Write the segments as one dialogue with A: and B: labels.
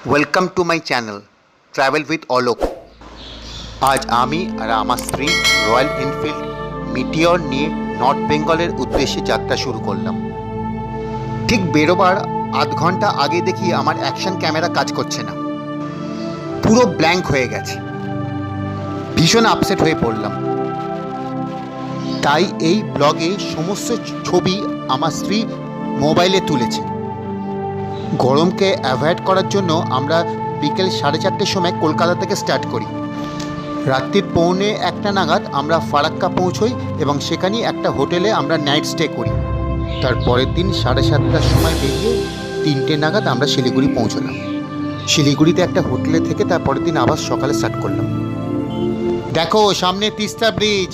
A: Welcome to my channel travel with Alok. আজ আমি আর আমার স্ত্রী রয়্যাল এনফিল্ড মিটিওর নিয়ে নর্থ বেঙ্গলের উদ্দেশ্যে যাত্রা শুরু করলাম। ঠিক বেরোবার আধ ঘন্টা আগে দেখি আমার অ্যাকশন ক্যামেরা কাজ করছে না, পুরো ব্ল্যাঙ্ক হয়ে গেছে। ভীষণ আপসেট হয়ে পড়লাম। তাই এই ব্লগে সমস্ত ছবি আমার স্ত্রী মোবাইলে তুলেছে। গরমকে অ্যাভয়েড করার জন্য আমরা বিকেল 4:30 সময় কলকাতা থেকে স্টার্ট করি। রাত্রির 1:45 নাগাদ আমরা ফারাক্কা পৌঁছই এবং সেখানেই একটা হোটেলে আমরা নাইট স্টে করি। তার পরের দিন 7:30টার সময় বেরিয়ে 3টে নাগাদ আমরা শিলিগুড়ি পৌঁছলাম। শিলিগুড়িতে একটা হোটেলে থেকে তার পরের দিন আবার সকালে স্টার্ট করলাম। দেখো সামনে তিস্তা ব্রিজ।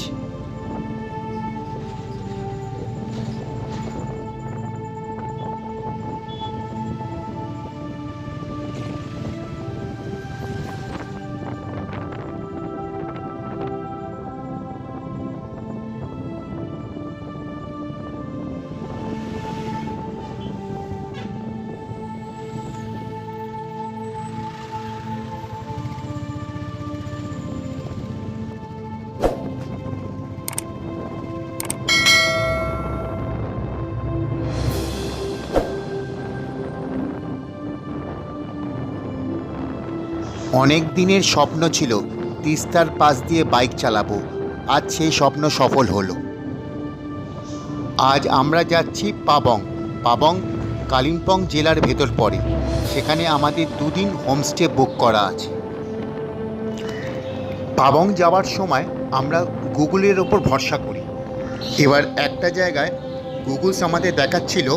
A: অনেক দিনের স্বপ্ন ছিল তিস্তার পাশ দিয়ে বাইক চালাবো, আজ সেই স্বপ্ন সফল হলো। আজ আমরা যাচ্ছি পাবং। পাবং কালিম্পং জেলার ভেতর পড়ে। সেখানে আমাদের 2 দিন হোমস্টে বুক করা আছে। পাবং যাওয়ার সময় আমরা গুগলের ওপর ভরসা করি। এবার একটা জায়গায় গুগলস আমাদের দেখাচ্ছিল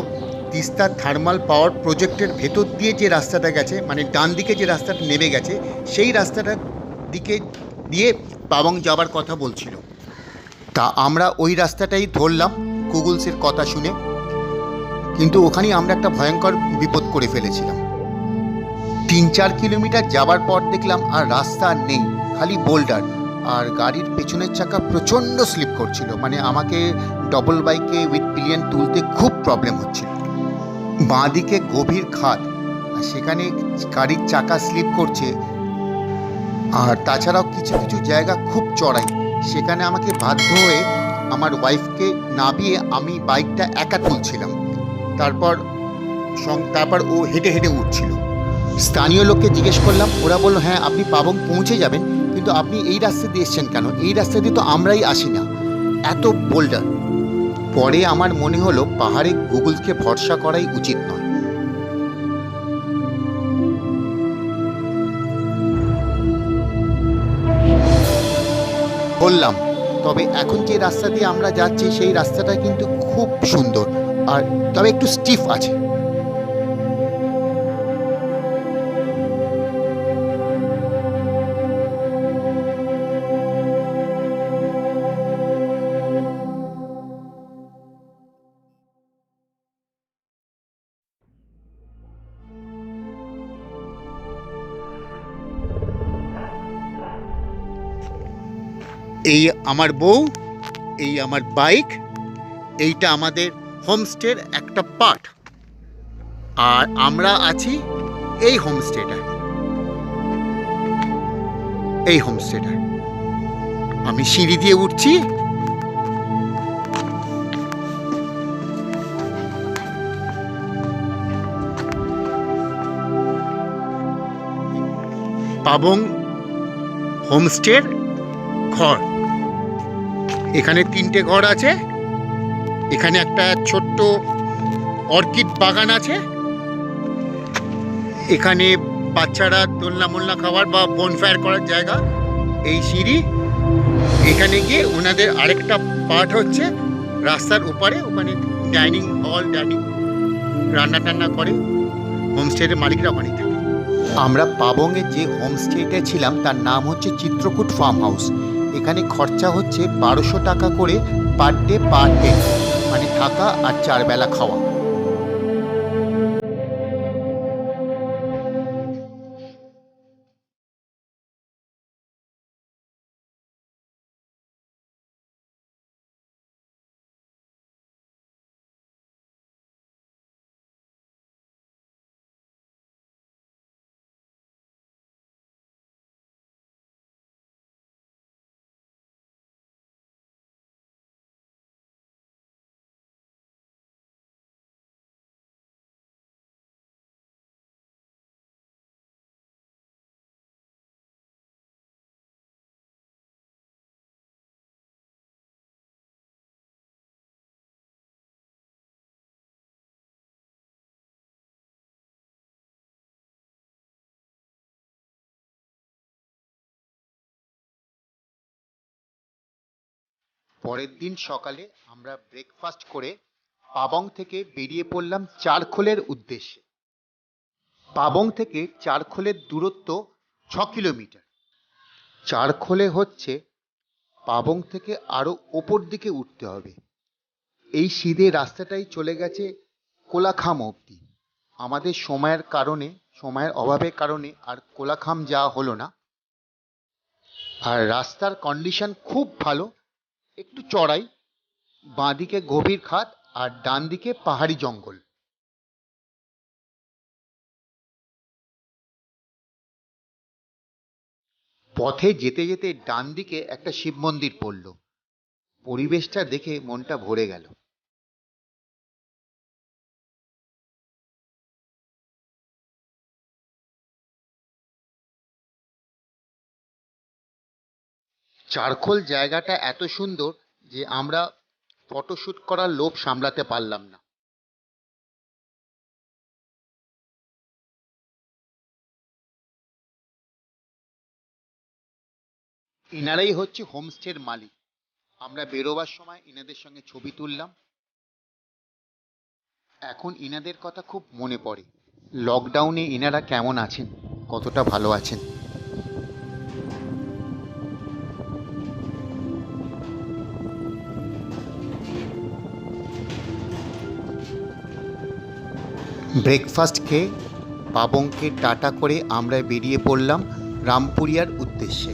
A: তিস্তা থার্মাল পাওয়ার প্রজেক্টের ভেতর দিয়ে যে রাস্তাটা গেছে, মানে ডান দিকে যে রাস্তাটা নেমে গেছে, সেই রাস্তাটার দিকে দিয়ে পাবং যাওয়ার কথা বলছিল। তা আমরা ওই রাস্তাটাই ধরলাম গুগলসের কথা শুনে, কিন্তু ওখানেই আমরা একটা ভয়ঙ্কর বিপদ করে ফেলেছিলাম। 3-4 কিলোমিটার যাবার পর দেখলাম আর রাস্তা নেই, খালি বোল্ডার। আর গাড়ির পেছনের চাকা প্রচণ্ড স্লিপ করছিল, মানে আমাকে ডবল বাইকে উইথ পিলিয়ন তুলতে খুব প্রবলেম হচ্ছিল। বাঁ দিকে গভীর খাদ, আর সেখানে গাড়ির চাকা স্লিপ করছে। আর তাছাড়াও কিছু কিছু জায়গা খুব চড়াই, সেখানে আমাকে বাধ্য হয়ে আমার ওয়াইফকে নামিয়ে আমি বাইকটা একা তুলছিলাম। তারপর তারপর ও হেঁটে হেঁটে উঠছিল। স্থানীয় লোককে জিজ্ঞেস করলাম, ওরা বললো হ্যাঁ আপনি পাবং পৌঁছে যাবেন, কিন্তু আপনি এই রাস্তা দিয়ে এসছেন কেন? এই রাস্তা দিয়ে তো আমরাই আসি না, এত বোল্ডার। পরে আমার মনে হলো পাহাড়ে গুগলকে ভরসা করাই উচিত নয়। বললাম, তবে এখন যে রাস্তা দিয়ে আমরা যাচ্ছি সেই রাস্তাটা কিন্তু খুব সুন্দর, আর তবে একটু স্টিফ আছে। এই আমার বউ, এই আমার বাইক, এইটা আমাদের হোমস্টের একটা পার্ট। আর আমরা আছি এই হোমস্টেটায়। এই হোমস্টেটায় আমি সিঁড়ি দিয়ে উঠছি। পাবং হোমস্টের ঘর, এখানে 3টে ঘর আছে। এখানে একটা ছোট্ট অর্কিড বাগান আছে। এখানে বাচ্চারা দোলনা মোলনা খাওয়ার বা বনফায়ার করার জায়গা। এই সিঁড়ি, এখানে গিয়ে ওনাদের আরেকটা পার্ট হচ্ছে রাস্তার ওপারে, ওখানে ডাইনিং হল, রান্না টান্না করে। হোমস্টের মালিকরা ওখানেই থাকে। আমরা পাবংয়ে যে হোমস্টেতে ছিলাম তার নাম হচ্ছে চিত্রকূট ফার্ম হাউস। এখানে খরচা হচ্ছে 1200 টাকা করে পার ডে, মানে থাকা আর 4 বেলা খাওয়া। পরের দিন সকালে আমরা ব্রেকফাস্ট করে পাবং থেকে বেরিয়ে পড়লাম চারখোলের উদ্দেশ্যে। পাবং থেকে চারখোলের দূরত্ব 6 কিলোমিটার। চারখোলে হচ্ছে পাবং থেকে আরো ওপর দিকে উঠতে হবে। এই সিধে রাস্তাটাই চলে গেছে কোলাখাম অবধি। আমাদের সময়ের অভাবের কারণে আর কোলাখাম যাওয়া হলো না। আর রাস্তার কন্ডিশন খুব ভালো, একটু চড়াই, বাঁদিকে গভীর খাদ আর ডান দিকে পাহাড়ি জঙ্গল। পথে যেতে যেতে ডান দিকে একটা শিব মন্দির পড়ল। পরিবেশটা দেখে মনটা ভরে গেল। চারখোল জায়গাটা এত সুন্দর যে আমরা ফটোশ্যুট করার লোভ সামলাতে পারলাম না। এনারাই হচ্ছে হোমস্টের মালিক। আমরা বেরোবার সময় এনাদের সঙ্গে ছবি তুললাম। এখন এনাদের কথা খুব মনে পড়ে। লকডাউনে এনারা কেমন আছেন, কতটা ভালো আছেন। ব্রেকফাস্ট খেয়ে পাবংকে টাটা করে আমরা বেরিয়ে পড়লাম রামপুরিয়ার উদ্দেশ্যে।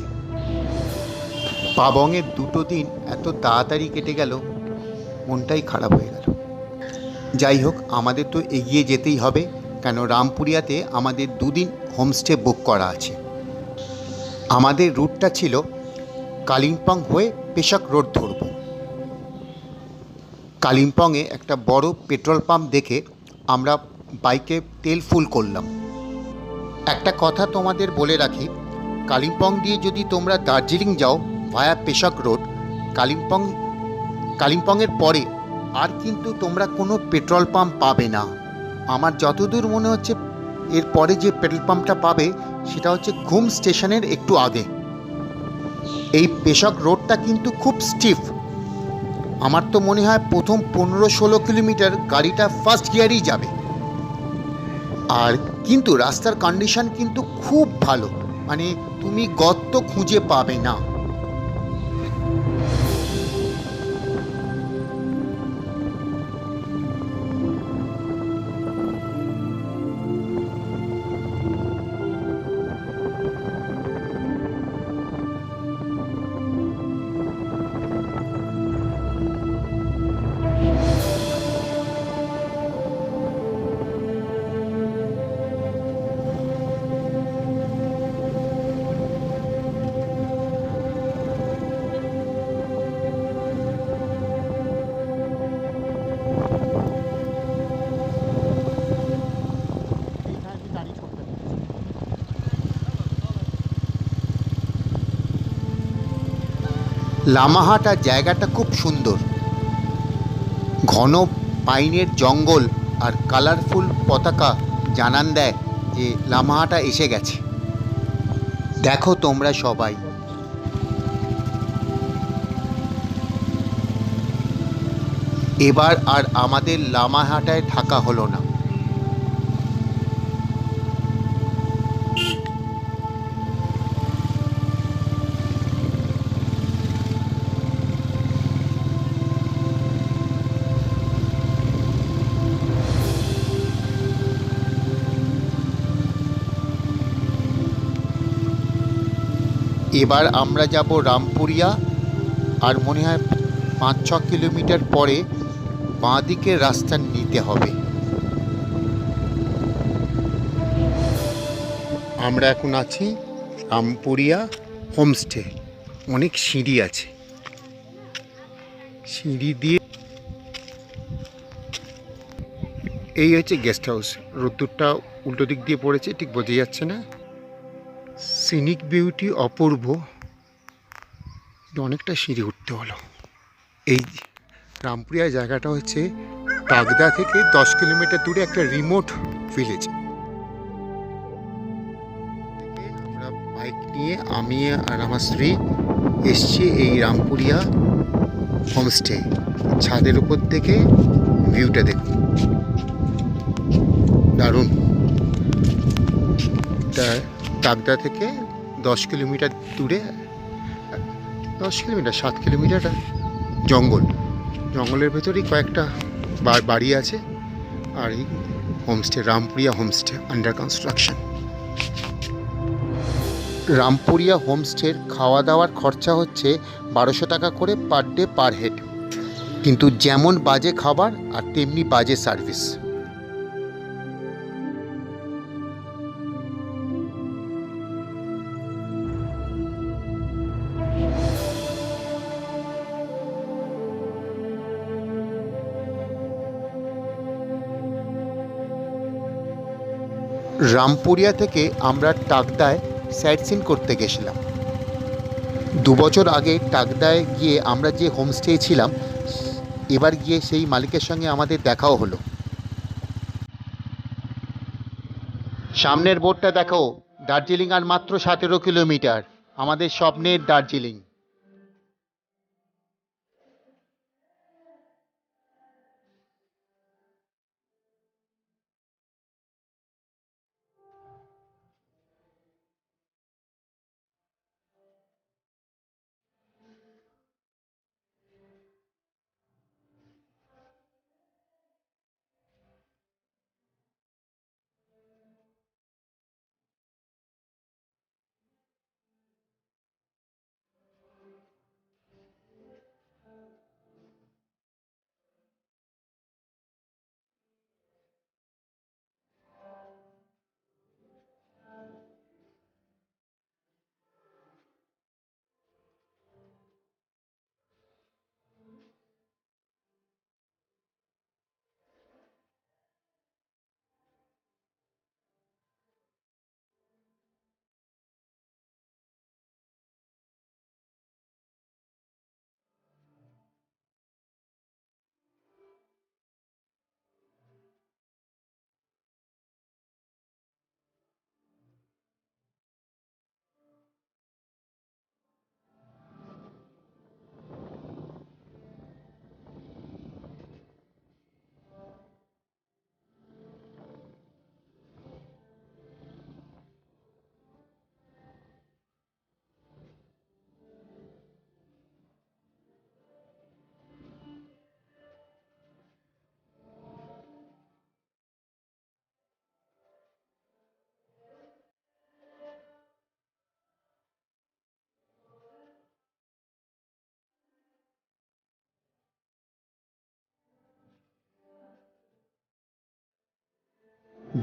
A: পাবংয়ের 2 দিন এত তাড়াতাড়ি কেটে গেল, মনটাই খারাপ হয়ে গেল। যাই হোক, আমাদের তো এগিয়ে যেতেই হবে, কেন রামপুরিয়াতে আমাদের 2 দিন হোমস্টে বুক করা আছে। আমাদের রুটটা ছিল কালিম্পং হয়ে পেশক রোড ধরব। কালিম্পংয়ে একটা বড় পেট্রোল পাম্প দেখে আমরা বাইকে তেল ফুল করলাম। একটা কথা তোমাদের বলে রাখি, কালিম্পং দিয়ে যদি তোমরা দার্জিলিং যাও ভায়া পেশক রোড, কালিম্পংয়ের পরে আর কিন্তু তোমরা কোনো পেট্রোল পাম্প পাবে না। আমার যতদূর মনে হচ্ছে এর পরে যে পেট্রোল পাম্পটা পাবে সেটা হচ্ছে ঘুম স্টেশনের একটু আগে। এই পেশক রোডটা কিন্তু খুব স্টিফ। আমার তো মনে হয় প্রথম 15-16 কিলোমিটার গাড়িটা ফার্স্ট গিয়ারেই যাবে। আর কিন্তু রাস্তার কন্ডিশন কিন্তু খুব ভালো, মানে তুমি গর্ত খুঁজে পাবে না। লামাহাটা জায়গাটা খুব সুন্দর। ঘন পাইনের জঙ্গল আর কালারফুল পতাকা জানান দেয় যে লামাহাটা এসে গেছে। দেখো তোমরা সবাই। এবার আর আমাদের লামাহাটায় থাকা হলো না। এবার আমরা যাব রামপুরিয়া, আর মনে হয় 5-6 কিলোমিটার পরে বাঁ দিকের রাস্তা নিতে হবে। আমরা এখন আছি রামপুরিয়া হোমস্টে। অনেক সিঁড়ি আছে, সিঁড়ি দিয়ে এই হচ্ছে গেস্ট হাউস। রোদ্দুরটা উল্টো দিক দিয়ে পড়েছে, ঠিক বোঝা যাচ্ছে না। সিনিক বিউটি অপূর্ব, অনেকটা সিঁড়ি উঠতে হলো। এই রামপুরিয়া জায়গাটা হচ্ছে তাগদা থেকে 10 কিলোমিটার দূরে একটা রিমোট ভিলেজ। আমরা বাইক নিয়ে, আমি আর আমার স্ত্রী এসছি এই রামপুরিয়া হোমস্টে। ছাদের উপর থেকে ভিউটা দেখুন, দারুণ। তাগদা থেকে 10 কিলোমিটার দূরে, 10 কিলোমিটার 7 কিলোমিটার জঙ্গলের ভেতরেই কয়েকটা বাড়ি আছে। আর এই homestay Rampuria homestay under construction. Rampuria হোমস্টের খাওয়া দাওয়ার খরচা হচ্ছে 1200 টাকা করে পার ডে পার হেড, কিন্তু যেমন বাজে খাবার আর তেমনি বাজে সার্ভিস। রামপুরিয়া থেকে আমরা টাকদায় সাইট সিন করতে গেছিলাম। 2 বছর আগে টাকদায় গিয়ে আমরা যে হোমস্টে ছিলাম, এবার গিয়ে সেই মালিকের সঙ্গে আমাদের দেখাও হলো। সামনের বোর্ডটা দেখো, দার্জিলিং আর মাত্র 17 কিলোমিটার, আমাদের স্বপ্নের দার্জিলিং।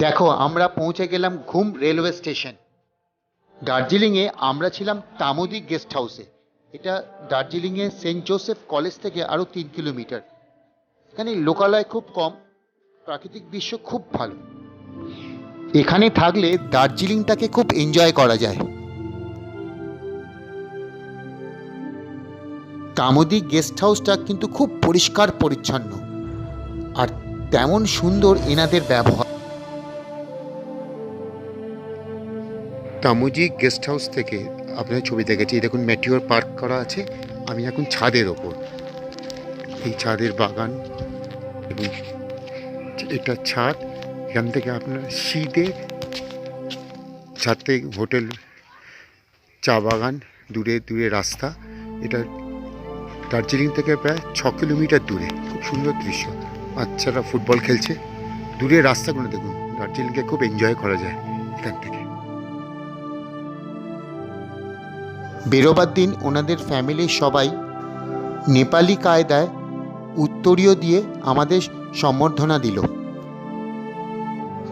A: দেখো, আমরা পৌঁছে গেলাম ঘুম রেলওয়ে স্টেশন। দার্জিলিংয়ে আমরা ছিলাম তামোদি গেস্ট হাউসে। এটা দার্জিলিংয়ে সেন্ট জোসেফ কলেজ থেকে আরও 3 কিলোমিটার। এখানে লোকালয় খুব কম, প্রাকৃতিক দৃশ্য খুব ভালো। এখানে থাকলে দার্জিলিংটাকে খুব এনজয় করা যায়। তামোদি গেস্ট হাউসটা কিন্তু খুব পরিষ্কার পরিচ্ছন্ন, আর তেমন সুন্দর এনাদের ব্যবহার। তামোজি গেস্ট হাউস থেকে আপনার ছবি দেখেছি, দেখুন মেটিওর পার্ক করা আছে। আমি এখন ছাদের ওপর, এই ছাদের বাগান, এবং এটা ছাদ। এখান থেকে আপনার শীতে ছাদ থেকে হোটেল, চা বাগান, দূরে দূরে রাস্তা। এটা দার্জিলিং থেকে প্রায় 6 কিলোমিটার দূরে। খুব সুন্দর দৃশ্য, বাচ্চারা ফুটবল খেলছে। দূরে রাস্তাগুলো দেখুন, দার্জিলিংকে খুব এনজয় করা যায় এখান থেকে। বেরোবার দিন ওনাদের ফ্যামিলির সবাই নেপালি কায়দায় উত্তরীয় দিয়ে আমাদের সম্বর্ধনা দিল।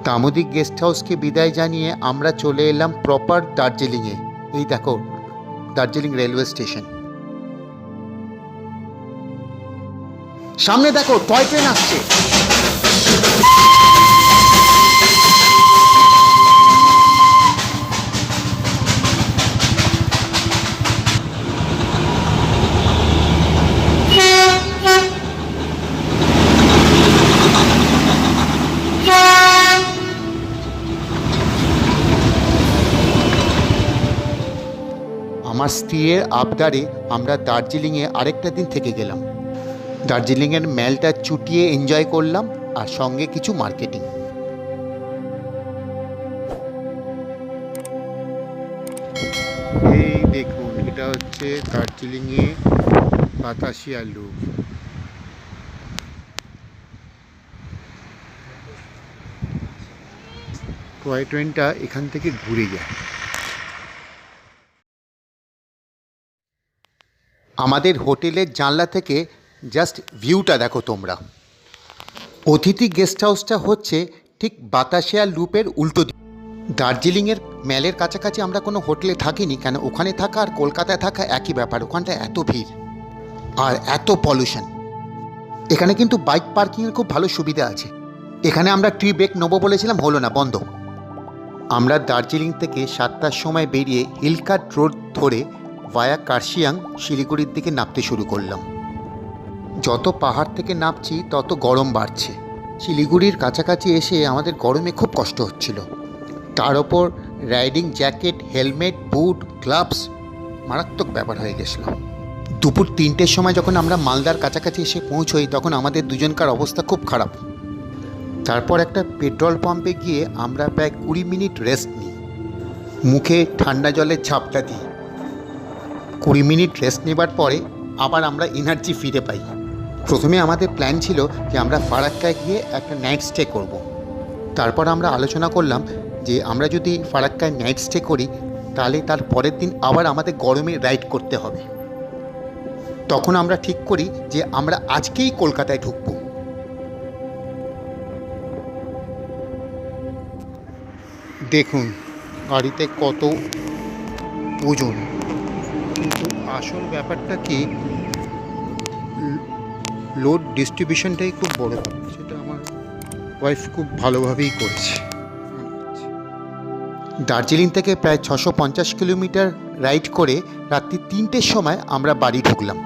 A: তামোদি গেস্ট হাউসকে বিদায় জানিয়ে আমরা চলে এলাম প্রপার দার্জিলিংয়ে। এই দেখো দার্জিলিং রেলওয়ে স্টেশন। সামনে দেখো টয় ট্রেন আসছে। আমার স্ত্রীর আবদারে আমরা দার্জিলিংয়ে আরেকটা দিন থেকে গেলাম। দার্জিলিংয়ের ম্যালটা চুটিয়ে এনজয় করলাম, আর সঙ্গে কিছু মার্কেটিং। এই দেখুন, এটা হচ্ছে দার্জিলিংয়ে বাতাসিয়া লুপ। টয় ট্রেনটা এখান থেকে ঘুরে যায়। আমাদের হোটেলের জানলা থেকে জাস্ট ভিউটা দেখো তোমরা। অতিথি গেস্ট হাউসটা হচ্ছে ঠিক বাতাসিয়া লুপের উল্টো দিকে। দার্জিলিংয়ের ম্যালের কাছাকাছি আমরা কোনো হোটেলে থাকিনি, কেন ওখানে থাকা আর কলকাতায় থাকা একই ব্যাপার। ওখানটা এত ভিড় আর এত পলিউশন। এখানে কিন্তু বাইক পার্কিংয়ের খুব ভালো সুবিধা আছে। এখানে আমরা ট্রি ব্রেক নেবো বলেছিলাম, হলো না, বন্ধ। আমরা দার্জিলিং থেকে 7টার সময় বেরিয়ে হিলকাট রোড ধরে ভায়া কার্শিয়াং শিলিগুড়ির দিকে নামতে শুরু করলাম। যত পাহাড় থেকে নামছি তত গরম বাড়ছে। শিলিগুড়ির কাছাকাছি এসে আমাদের গরমে খুব কষ্ট হচ্ছিল। তার ওপর রাইডিং জ্যাকেট, হেলমেট, বুট, গ্লাভস, মারাত্মক ব্যাপার হয়ে গেছিল। দুপুর 3টের সময় যখন আমরা মালদার কাছাকাছি এসে পৌঁছই, তখন আমাদের দুজনকার অবস্থা খুব খারাপ। তারপর একটা পেট্রোল পাম্পে গিয়ে আমরা প্রায় 20 মিনিট রেস্ট নিই, মুখে ঠান্ডা জলের ঝাপটা দিই। 20 মিনিট রেস্ট নেবার পরে আবার আমরা এনার্জি ফিরে পাই। প্রথমে আমাদের প্ল্যান ছিল যে আমরা ফারাক্কায় গিয়ে একটা নাইট স্টে করব। তারপর আমরা আলোচনা করলাম যে আমরা যদি ফারাক্কায় নাইট স্টে করি, তাহলে তার পরের দিন আবার আমাদের গরমে রাইড করতে হবে। তখন আমরা ঠিক করি যে আমরা আজকেই কলকাতায় ঢুকব। দেখুন গাড়িতে কত ওজন, কিন্তু আসল ব্যাপারটা কি, লোড ডিস্ট্রিবিউশনটাই খুব বড় ব্যাপার। সেটা আমার ওয়াইফ খুব ভালোভাবেই করেছে। দার্জিলিং থেকে প্রায় 650 কিলোমিটার রাইড করে রাত্রি 3টের সময় আমরা বাড়ি ঢুকলাম।